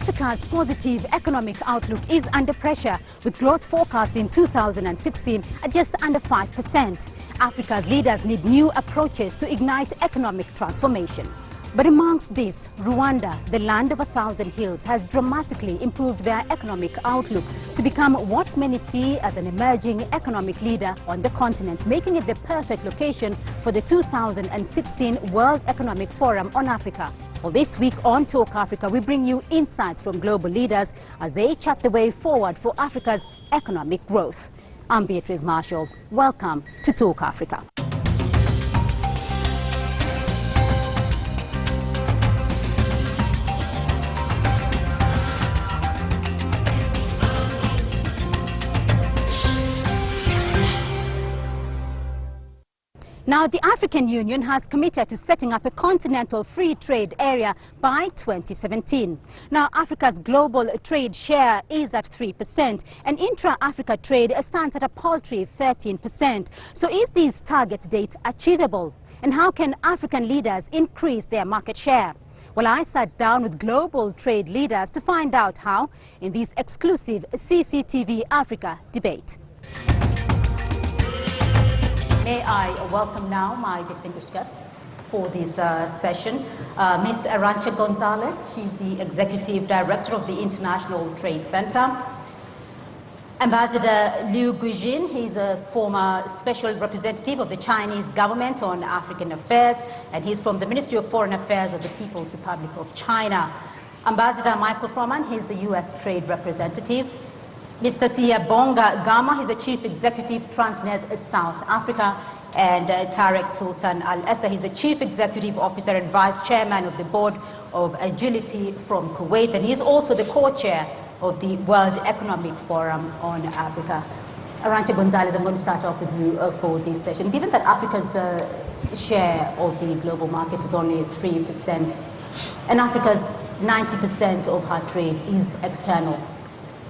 Africa's positive economic outlook is under pressure, with growth forecast in 2016 at just under 5%. Africa's leaders need new approaches to ignite economic transformation. But amongst this, Rwanda, the land of 1,000 hills, has dramatically improved their economic outlook to become what many see as an emerging economic leader on the continent, making it the perfect location for the 2016 World Economic Forum on Africa. Well, this week on Talk Africa, we bring you insights from global leaders as they chart the way forward for Africa's economic growth. I'm Beatrice Marshall. Welcome to Talk Africa. Now, the African Union has committed to setting up a continental free trade area by 2017. Now, Africa's global trade share is at 3%, and intra-Africa trade stands at a paltry 13%. So is this target date achievable? And how can African leaders increase their market share? Well, I sat down with global trade leaders to find out how in this exclusive CCTV Africa debate. May I welcome now my distinguished guests for this session. Ms. Arantxa Gonzalez, she's the Executive Director of the International Trade Center. Ambassador Liu Guijin, he's a former special representative of the Chinese government on African affairs, and he's from the Ministry of Foreign Affairs of the People's Republic of China. Ambassador Michael Froman, he's the U.S. Trade Representative. Mr. Siyabonga Gama, he's the Chief Executive, Transnet South Africa, and Tarek Sultan Al-Essa, he's the Chief Executive Officer and Vice Chairman of the Board of Agility from Kuwait, and he's also the co-chair of the World Economic Forum on Africa. Arantxa Gonzalez, I'm going to start off with you for this session. Given that Africa's share of the global market is only 3%, and Africa's 90% of her trade is external,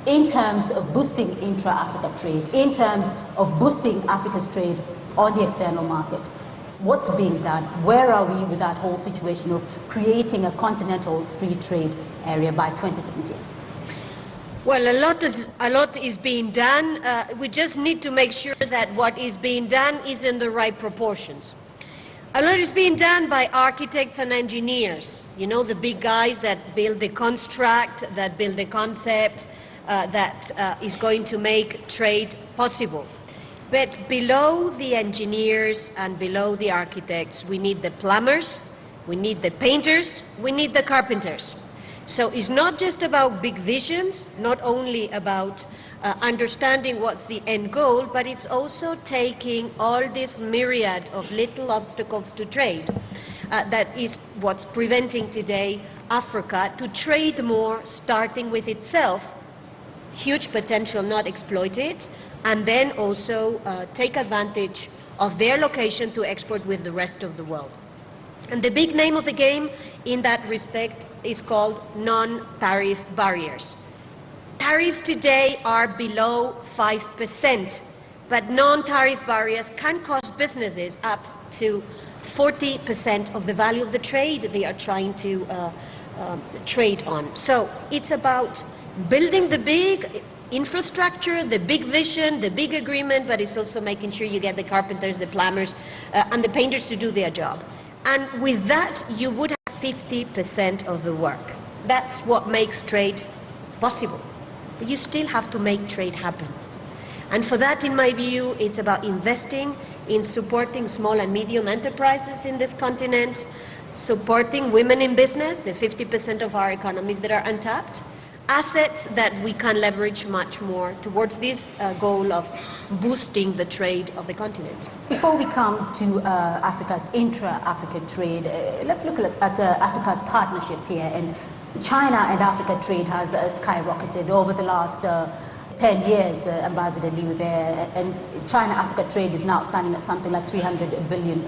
in terms of boosting intra-Africa trade, in terms of boosting Africa's trade on the external market, what's being done? Where are we with that whole situation of creating a continental free trade area by 2017? Well, a lot is being done. We just need to make sure that what is being done is in the right proportions. A lot is being done by architects and engineers, you know, the big guys that build the construct, that build the concept, that is going to make trade possible. But below the engineers and below the architects, we need the plumbers, we need the painters, we need the carpenters. So it's not just about big visions, not only about understanding what's the end goal, but it's also taking all this myriad of little obstacles to trade. That is what's preventing today Africa to trade more, starting with itself, huge potential not exploited, and then also take advantage of their location to export with the rest of the world. And the big name of the game in that respect is called non-tariff barriers. Tariffs today are below 5%, but non-tariff barriers can cost businesses up to 40% of the value of the trade they are trying to trade on. So it's about building the big infrastructure, the big vision, the big agreement, but it's also making sure you get the carpenters, the plumbers, and the painters to do their job. And with that, you would have 50% of the work. That's what makes trade possible. But you still have to make trade happen. And for that, in my view, it's about investing in supporting small and medium enterprises in this continent, supporting women in business, the 50% of our economies that are untapped, assets that we can leverage much more towards this goal of boosting the trade of the continent. Before we come to Africa's intra-Africa trade, let's look at Africa's partnerships here. And China and Africa trade has skyrocketed over the last 10 years, Ambassador Liu there, and China-Africa trade is now standing at something like $300 billion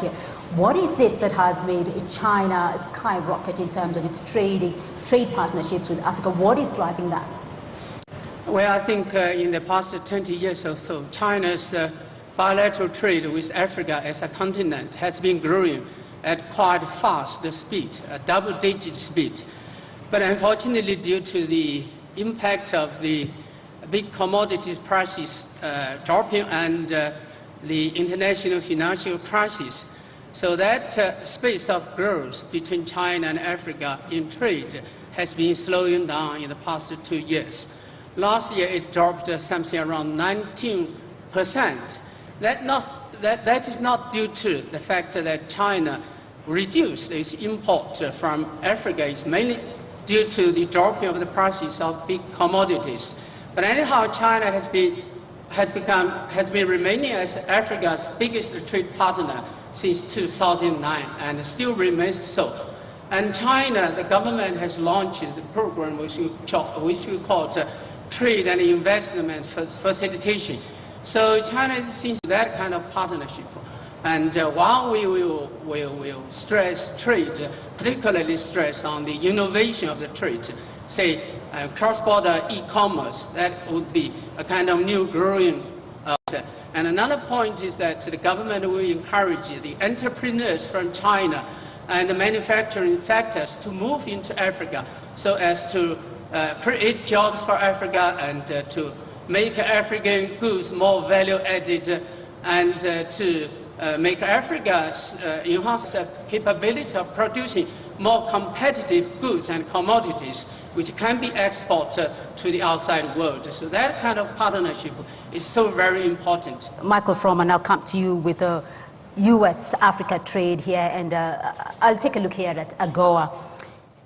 here. What is it that has made China skyrocket in terms of its trade partnerships with Africa? What is driving that? Well, I think in the past 20 years or so, China's bilateral trade with Africa as a continent has been growing at quite fast speed, a double-digit speed. But unfortunately, due to the impact of the big commodity prices dropping and the international financial crisis, so that space of growth between China and Africa in trade has been slowing down in the past 2 years. Last year, it dropped something around 19%. That is not due to the fact that China reduced its import from Africa. It's mainly due to the dropping of the prices of big commodities. But anyhow, China has been remaining as Africa's biggest trade partner since 2009 and still remains so. And China, the government has launched the program which we call Trade and Investment Facilitation. So China is seeing that kind of partnership. And while we will stress trade, particularly stress on the innovation of the trade, say cross-border e-commerce, that would be a kind of new growing. And another point is that the government will encourage the entrepreneurs from China and the manufacturing factors to move into Africa so as to create jobs for Africa and to make African goods more value-added and to make Africa's enhance capability of producing more competitive goods and commodities which can be exported to the outside world. So that kind of partnership is so very important. Michael Froman, I'll come to you with the US-Africa trade here, and I'll take a look here at AGOA.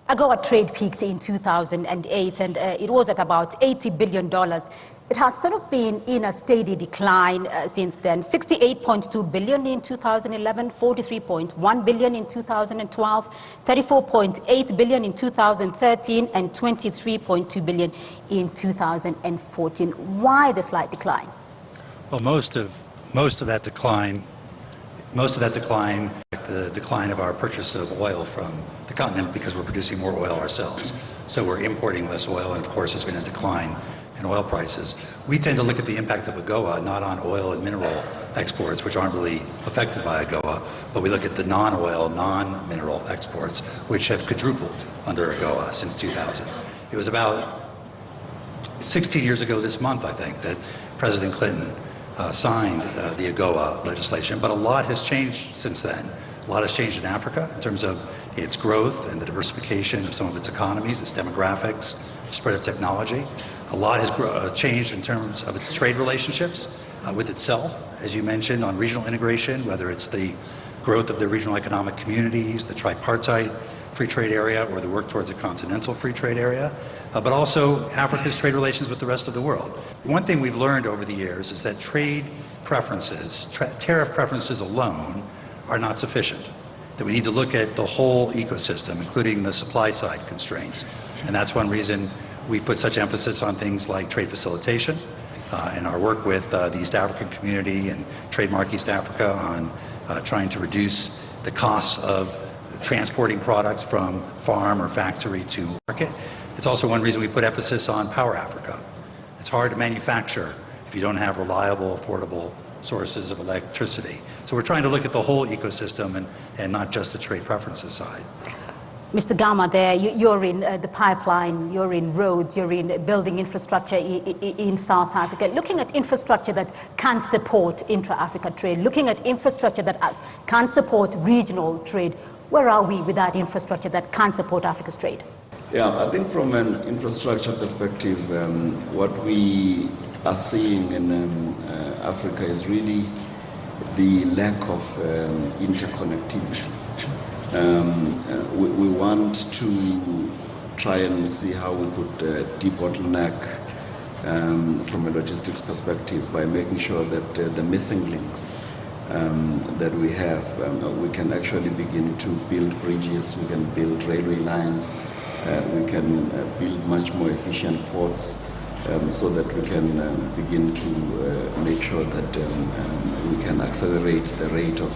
AGOA trade peaked in 2008, and it was at about $80 billion. It has sort of been in a steady decline since then. 68.2 billion in 2011, 43.1 billion in 2012, 34.8 billion in 2013, and 23.2 billion in 2014. Why the slight decline? Well, most of that decline, the decline of our purchase of oil from the continent, because we're producing more oil ourselves. So we're importing less oil, and of course there's been a decline in oil prices. We tend to look at the impact of AGOA not on oil and mineral exports, which aren't really affected by AGOA, but we look at the non-oil, non-mineral exports, which have quadrupled under AGOA since 2000. It was about 16 years ago this month, I think, that President Clinton signed the AGOA legislation, but a lot has changed since then. A lot has changed in Africa in terms of its growth and the diversification of some of its economies, its demographics, spread of technology. A lot has changed in terms of its trade relationships with itself, as you mentioned, on regional integration, whether it's the growth of the regional economic communities, the tripartite free trade area, or the work towards a continental free trade area, but also Africa's trade relations with the rest of the world. One thing we've learned over the years is that trade preferences, tariff preferences alone, are not sufficient. That we need to look at the whole ecosystem, including the supply side constraints. And that's one reason we put such emphasis on things like trade facilitation and our work with the East African community and Trademark East Africa on trying to reduce the costs of transporting products from farm or factory to market. It's also one reason we put emphasis on Power Africa. It's hard to manufacture if you don't have reliable, affordable sources of electricity. So we're trying to look at the whole ecosystem and not just the trade preferences side. Mr. Gama, there, you're in the pipeline, you're in roads, you're in building infrastructure in South Africa. Looking at infrastructure that can support intra-Africa trade, looking at infrastructure that can support regional trade, where are we with that infrastructure that can support Africa's trade? Yeah, I think from an infrastructure perspective, what we are seeing in Africa is really the lack of interconnectivity. We want to try and see how we could debottleneck from a logistics perspective by making sure that the missing links that we have, we can actually begin to build bridges, we can build railway lines, we can build much more efficient ports so that we can begin to make sure that we can accelerate the rate of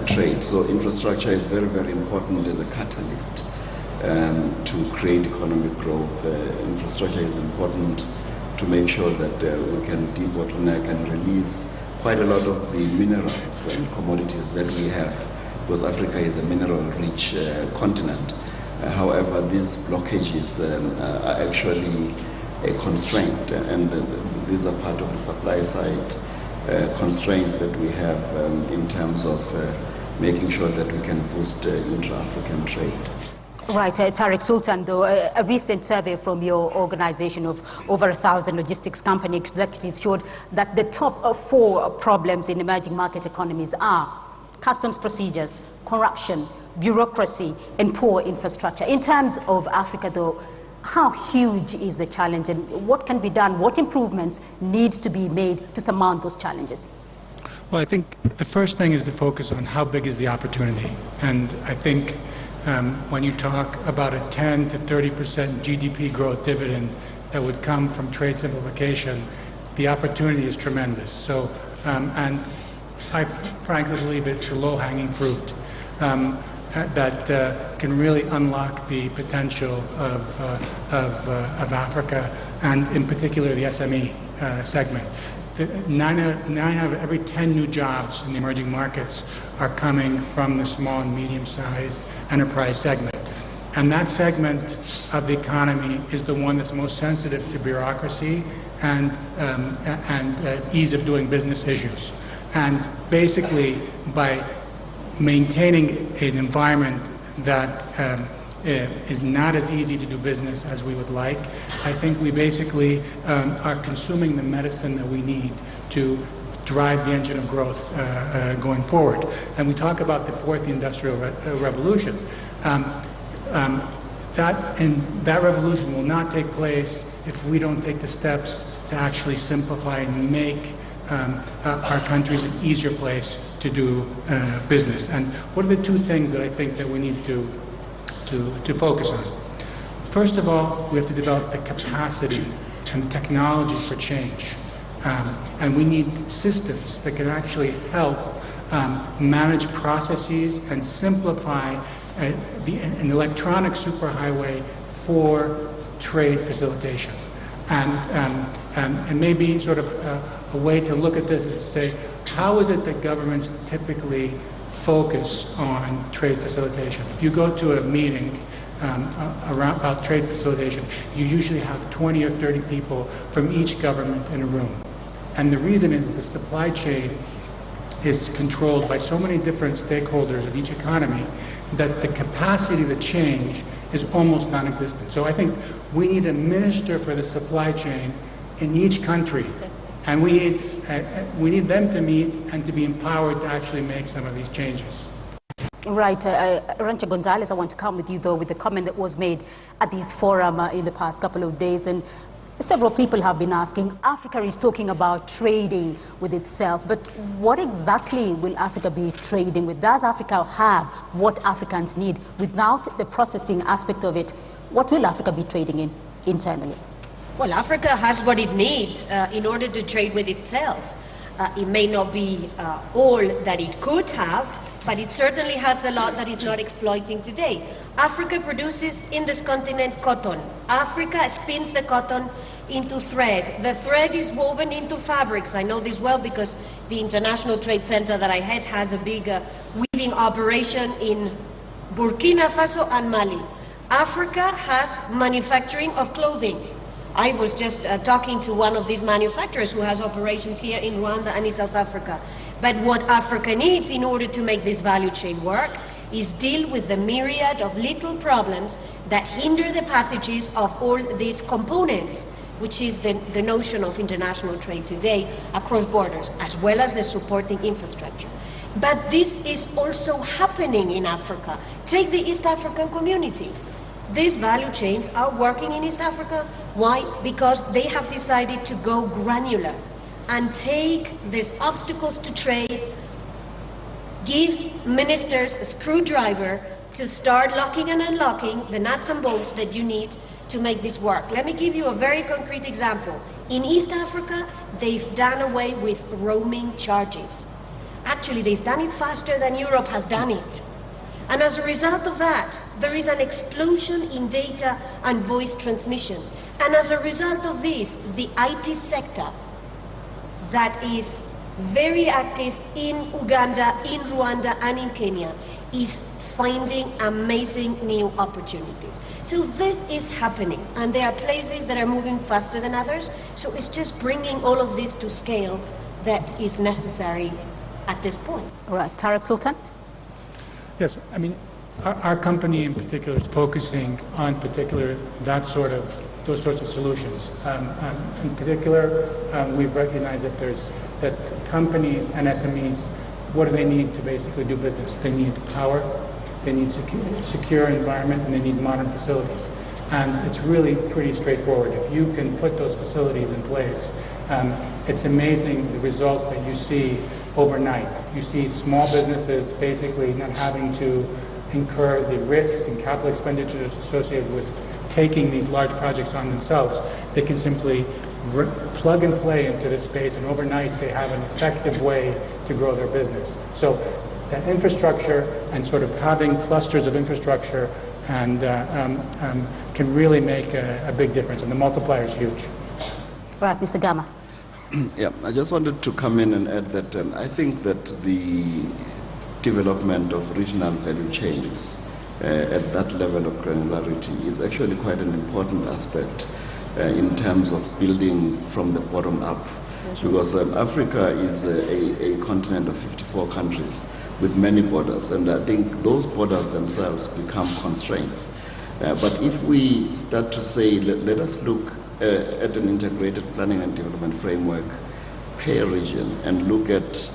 trade. So infrastructure is very, very important as a catalyst to create economic growth. Infrastructure is important to make sure that we can debottleneck and release quite a lot of the minerals and commodities that we have, because Africa is a mineral-rich continent. However, these blockages are actually a constraint, and these are part of the supply side constraints that we have in terms of making sure that we can boost intra-African trade. Right, Tariq Sultan, though, a recent survey from your organization of over 1,000 logistics company executives showed that the top 4 problems in emerging market economies are customs procedures, corruption, bureaucracy, and poor infrastructure. In terms of Africa, though, how huge is the challenge, and what can be done? What improvements need to be made to surmount those challenges? Well, I think the first thing is to focus on how big is the opportunity. And I think when you talk about a 10 to 30% GDP growth dividend that would come from trade simplification, the opportunity is tremendous. So, and I frankly believe it's the low-hanging fruit that can really unlock the potential of Africa, and in particular the SME segment. 9 out of every 10 new jobs in the emerging markets are coming from the small and medium-sized enterprise segment. And that segment of the economy is the one that's most sensitive to bureaucracy and ease of doing business issues. And basically, by maintaining an environment that is not as easy to do business as we would like, I think we basically are consuming the medicine that we need to drive the engine of growth going forward. And we talk about the 4th industrial revolution. That revolution will not take place if we don't take the steps to actually simplify and make our countries an easier place to do business. And what are the 2 things that I think that we need to focus on? First of all, we have to develop the capacity and the technology for change. And we need systems that can actually help manage processes and simplify an electronic superhighway for trade facilitation. And maybe sort of a way to look at this is to say, how is it that governments typically focus on trade facilitation? If you go to a meeting about trade facilitation, you usually have 20 or 30 people from each government in a room. And the reason is the supply chain is controlled by so many different stakeholders of each economy that the capacity to change is almost non-existent. So I think we need a minister for the supply chain in each country, and we need them to meet and to be empowered to actually make some of these changes. Right. Arantxa Gonzalez, I want to come with you, though, with the comment that was made at this forum in the past couple of days. And several people have been asking, Africa is talking about trading with itself, but what exactly will Africa be trading with? Does Africa have what Africans need? Without the processing aspect of it, what will Africa be trading in internally? Well, Africa has what it needs in order to trade with itself. It may not be all that it could have, but it certainly has a lot that is not exploiting today. Africa produces in this continent cotton. Africa spins the cotton into thread. The thread is woven into fabrics. I know this well because the International Trade Center that I head has a big weaving operation in Burkina Faso and Mali. Africa has manufacturing of clothing. I was just talking to one of these manufacturers who has operations here in Rwanda and in South Africa. But what Africa needs in order to make this value chain work is deal with the myriad of little problems that hinder the passages of all these components, which is the notion of international trade today across borders, as well as the supporting infrastructure. But this is also happening in Africa. Take the East African community. These value chains are working in East Africa. Why? Because they have decided to go granular and take these obstacles to trade, give ministers a screwdriver to start locking and unlocking the nuts and bolts that you need to make this work. Let me give you a very concrete example. In East Africa, they've done away with roaming charges. Actually, they've done it faster than Europe has done it. And as a result of that, there is an explosion in data and voice transmission. And as a result of this, the IT sector that is very active in Uganda, in Rwanda, and in Kenya is finding amazing new opportunities. So this is happening, and there are places that are moving faster than others. So it's just bringing all of this to scale that is necessary at this point. All right, Tarek Sultan? Yes, I mean, our company in particular is focusing on those sorts of solutions. In particular, we've recognized that companies and SMEs, what do they need to basically do business? They need power, they need secure environment, and they need modern facilities. And it's really pretty straightforward. If you can put those facilities in place, it's amazing the results that you see overnight. You see small businesses basically not having to incur the risks and capital expenditures associated with taking these large projects on themselves. They can simply plug and play into this space, and overnight they have an effective way to grow their business. So that infrastructure and sort of having clusters of infrastructure and can really make a big difference, and the multiplier is huge. All right, Mr. Gama. Yeah, I just wanted to come in and add that I think that the development of regional value chains at that level of granularity is actually quite an important aspect in terms of building from the bottom up. Because Africa is a continent of 54 countries with many borders, and I think those borders themselves become constraints. But if we start to say, let us look at an integrated planning and development framework per region and look at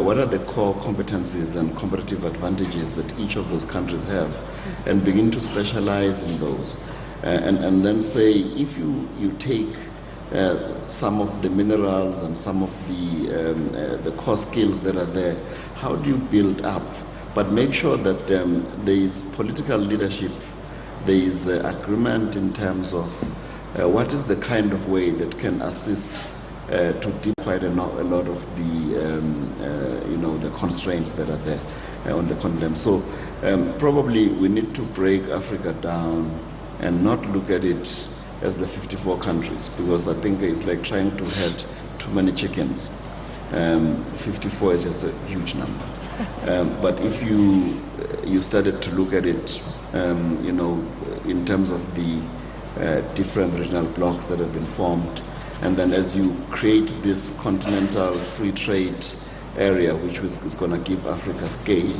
what are the core competencies and competitive advantages that each of those countries have, and begin to specialize in those. And then say, if you take some of the minerals and some of the core skills that are there, how do you build up? But make sure that there is political leadership, there is agreement in terms of what is the kind of way that can assist to deal quite a lot of the constraints that are there on the continent. So probably we need to break Africa down and not look at it as the 54 countries, because I think it's like trying to head too many chickens. 54 is just a huge number. But if you started to look at it, in terms of the different regional blocks that have been formed, and then as you create this continental free trade area, which is going to give Africa scale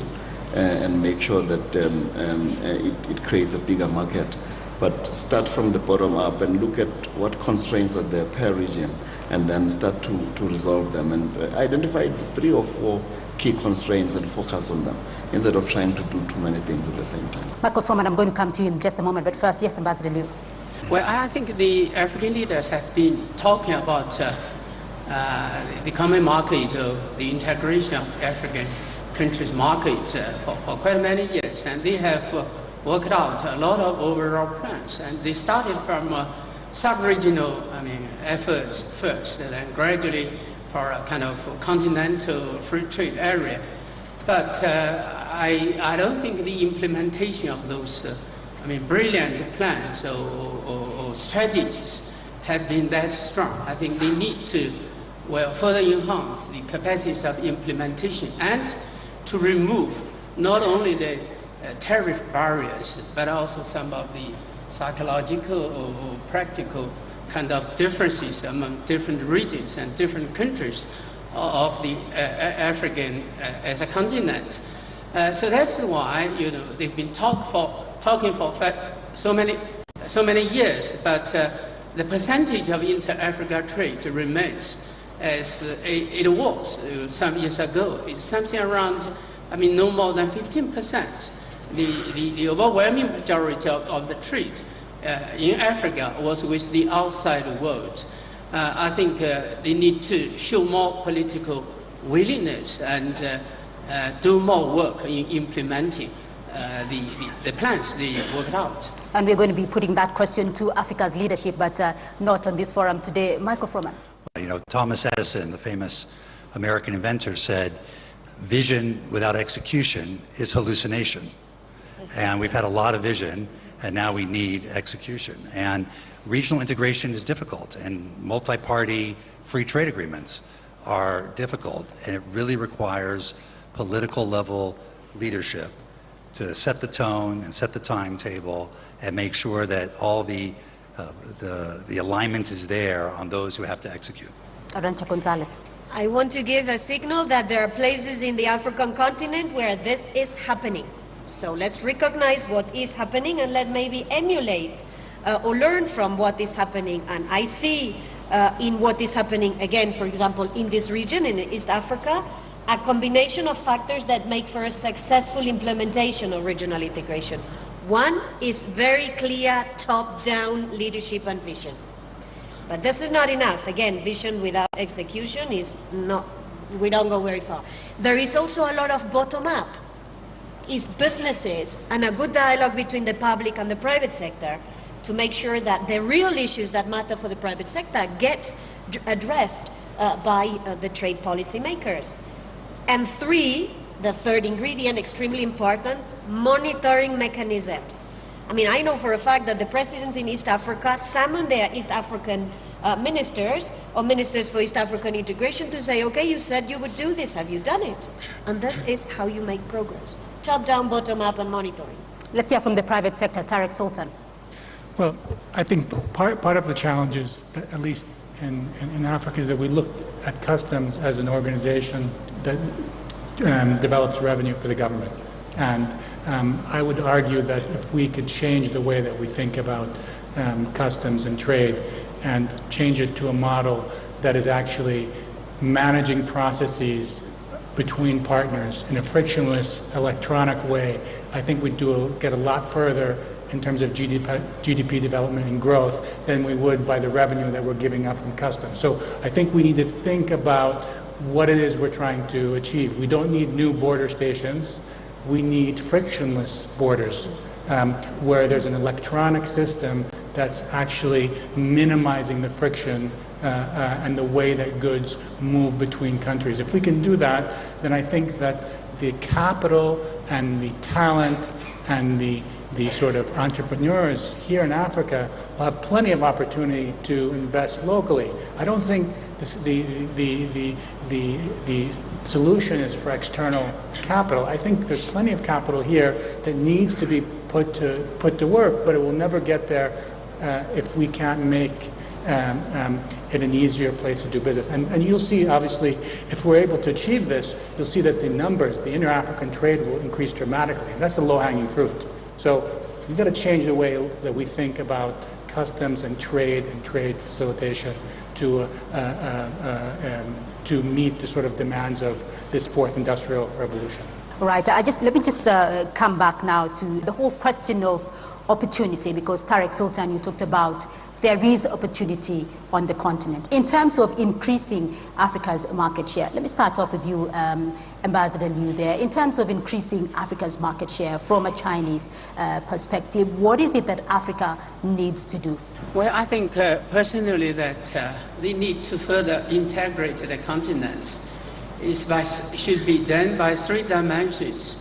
and make sure that it creates a bigger market. But start from the bottom up and look at what constraints are there per region, and then start to resolve them and identify 3 or 4 key constraints and focus on them, instead of trying to do too many things at the same time. Michael Froman, I'm going to come to you in just a moment, but first, yes, Ambassador Liu. Well, I think the African leaders have been talking about the common market, the integration of African countries' market for quite many years, and they have worked out a lot of overall plans. And they started from sub-regional, efforts first, and then gradually for a kind of continental free trade area. But I don't think the implementation of those brilliant plans or strategies have been that strong. I think they need to further enhance the capacities of implementation and to remove not only the tariff barriers, but also some of the psychological or practical kind of differences among different regions and different countries of the African as a continent. So that's why they've been talking for so many years, but the percentage of inter-Africa trade remains as it was some years ago. It's something around, no more than 15%. The overwhelming majority of the trade in Africa was with the outside world. I think they need to show more political willingness and do more work in implementing the plans they worked out. And we're going to be putting that question to Africa's leadership, but not on this forum today. Michael Froman. Thomas Edison, the famous American inventor, said, "Vision without execution is hallucination." And we've had a lot of vision, and now we need execution. And regional integration is difficult, and multi-party free trade agreements are difficult, and it really requires political level leadership to set the tone and set the timetable and make sure that all the alignment is there on those who have to execute. Arantxa Gonzalez. I want to give a signal that there are places in the African continent where this is happening. So let's recognize what is happening and let maybe emulate or learn from what is happening. And I see in what is happening, again, for example, in this region, in East Africa, a combination of factors that make for a successful implementation of regional integration. One is very clear top-down leadership and vision. But this is not enough. Again, vision without execution is not, we don't go very far. There is also a lot of bottom-up. It's businesses and a good dialogue between the public and the private sector to make sure that the real issues that matter for the private sector get addressed by the trade policy makers. And three, the third ingredient, extremely important, monitoring mechanisms. I mean, I know for a fact that the presidents in East Africa summon their East African ministers or ministers for East African integration to say, okay, you said you would do this, have you done it? And this is how you make progress. Top-down, bottom-up, and monitoring. Let's hear from the private sector. Tariq Sultan. Well, I think part of the challenge is, that, at least in Africa, is that we look at customs as an organization that develops revenue for the government. And I would argue that if we could change the way that we think about customs and trade and change it to a model that is actually managing processes between partners in a frictionless electronic way, I think we'd get a lot further in terms of GDP development and growth than we would by the revenue that we're giving up from customs. So I think we need to think about what it is we're trying to achieve. We don't need new border stations. We need frictionless borders where there's an electronic system that's actually minimizing the friction and the way that goods move between countries. If we can do that, then I think that the capital and the talent and the sort of entrepreneurs here in Africa will have plenty of opportunity to invest locally. I don't think the solution is for external capital. I think there's plenty of capital here that needs to be put to work, but it will never get there if we can't make it an easier place to do business. And you'll see, obviously, if we're able to achieve this, you'll see that the numbers, the inter-African trade will increase dramatically. And that's the low-hanging fruit. So we've got to change the way that we think about customs and trade facilitation to meet the sort of demands of this fourth industrial revolution. Right. Let me just come back now to the whole question of opportunity, because Tariq Sultan, you talked about there is opportunity on the continent in terms of increasing Africa's market share. Let me start off with you, Ambassador Liu there. In terms of increasing Africa's market share from a Chinese perspective, what is it that Africa needs to do? Well, I think personally that they need to further integrate the continent. Should be done by three dimensions.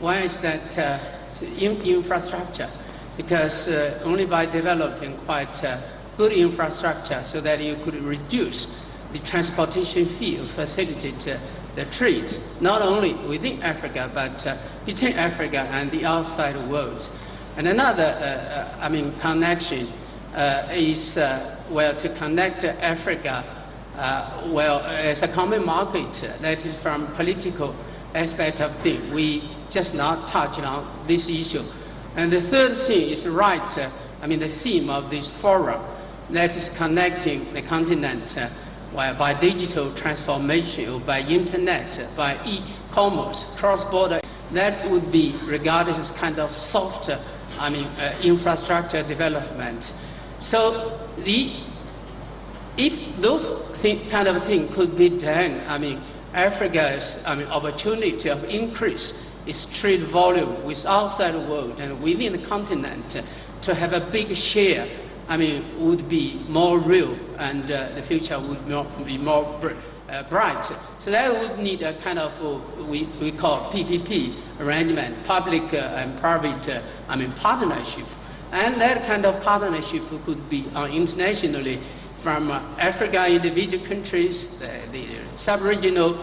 One is that infrastructure, because only by developing quite good infrastructure so that you could reduce the transportation fee, facilitate the trade, not only within Africa, but between Africa and the outside world. And another, connection is, to connect Africa, as a common market, that is from political aspect of things. We just not touch on this issue. And the third thing is the theme of this forum, that is connecting the continent by digital transformation, or by internet, by e-commerce, cross-border. That would be regarded as kind of soft, infrastructure development. So if those kind of things could be done, Africa's opportunity of increase its trade volume with outside world and within the continent to have a big share, would be more real, and the future would be more bright. So that would need a kind of we call PPP arrangement, public and private partnership, and that kind of partnership could be internationally from Africa, individual countries, the sub-regional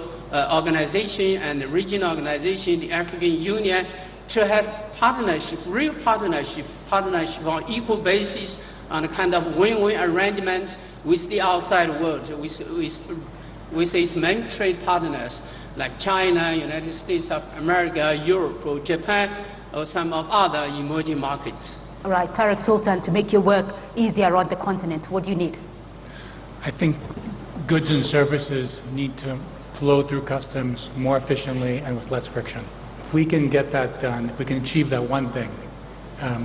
organization and the regional organization, the African Union, to have partnership, real partnership on equal basis, on a kind of win-win arrangement with the outside world, with its main trade partners like China, United States of America, Europe, or Japan, or some of other emerging markets. All right, Tarek Sultan, to make your work easier on the continent, what do you need? I think goods and services need to flow through customs more efficiently and with less friction. If we can get that done, if we can achieve that one thing,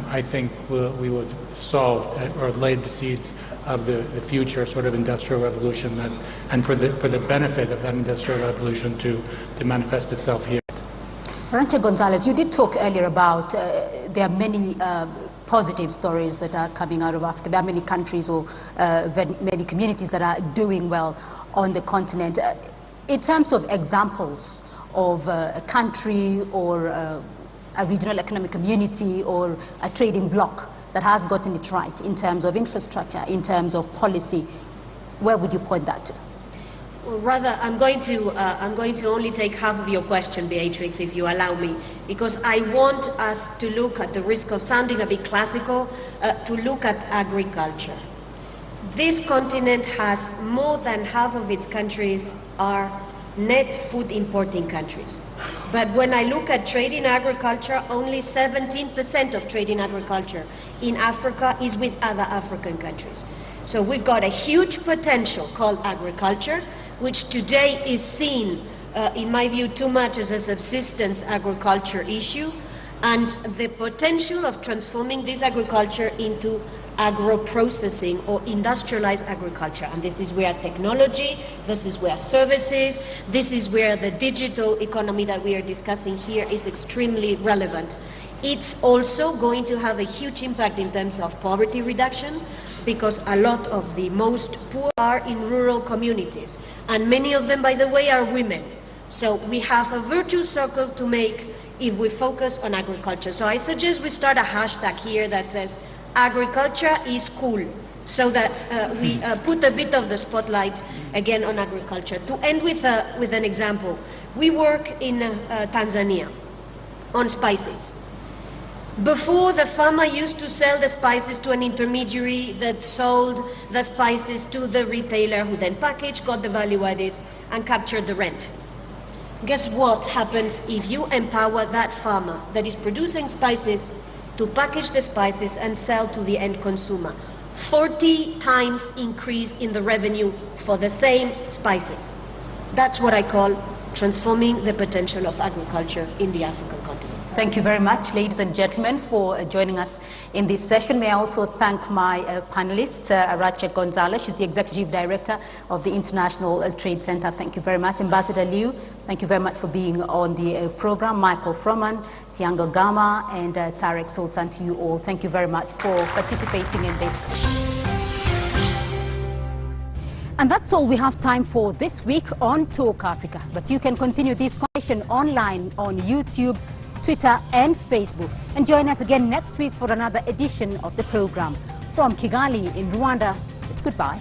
I think we would solve or lay the seeds of the future sort of industrial revolution and for the benefit of that industrial revolution to manifest itself here. Arantxa Gonzalez, you did talk earlier about there are many positive stories that are coming out of Africa. There are many countries or many communities that are doing well on the continent. In terms of examples of a country or a regional economic community or a trading bloc that has gotten it right in terms of infrastructure, in terms of policy, where would you point that to? Well, rather, I'm going to only take half of your question, Beatrix, if you allow me, because I want us to look at the risk of sounding a bit classical, to look at agriculture. This continent has more than half of its countries are net food importing countries. But when I look at trade in agriculture, only 17% of trade in agriculture in Africa is with other African countries. So we've got a huge potential called agriculture, which today is seen, in my view, too much as a subsistence agriculture issue, and the potential of transforming this agriculture into agro-processing or industrialized agriculture. And this is where technology, this is where services, this is where the digital economy that we are discussing here is extremely relevant. It's also going to have a huge impact in terms of poverty reduction, because a lot of the most poor are in rural communities, and many of them, by the way, are women. So we have a virtuous circle to make if we focus on agriculture. So I suggest we start a hashtag here that says agriculture is cool, so that we put a bit of the spotlight again on agriculture. To end with an example, we work in Tanzania on spices. Before, the farmer used to sell the spices to an intermediary that sold the spices to the retailer, who then packaged, got the value added, and captured the rent. Guess what happens if you empower that farmer that is producing spices to package the spices and sell to the end consumer? 40 times increase in the revenue for the same spices. That's what I call transforming the potential of agriculture in the African continent. Thank you very much, ladies and gentlemen, for joining us in this session. May I also thank my panelists, Arantxa Gonzalez. She's the Executive Director of the International Trade Center. Thank you very much. Ambassador Liu, thank you very much for being on the program. Michael Froman, Tiango Gama, and Tarek Sultan, to you all. Thank you very much for participating in this. And that's all we have time for this week on Talk Africa. But you can continue this conversation online on YouTube, Twitter and Facebook. And join us again next week for another edition of the program. From Kigali in Rwanda, it's goodbye.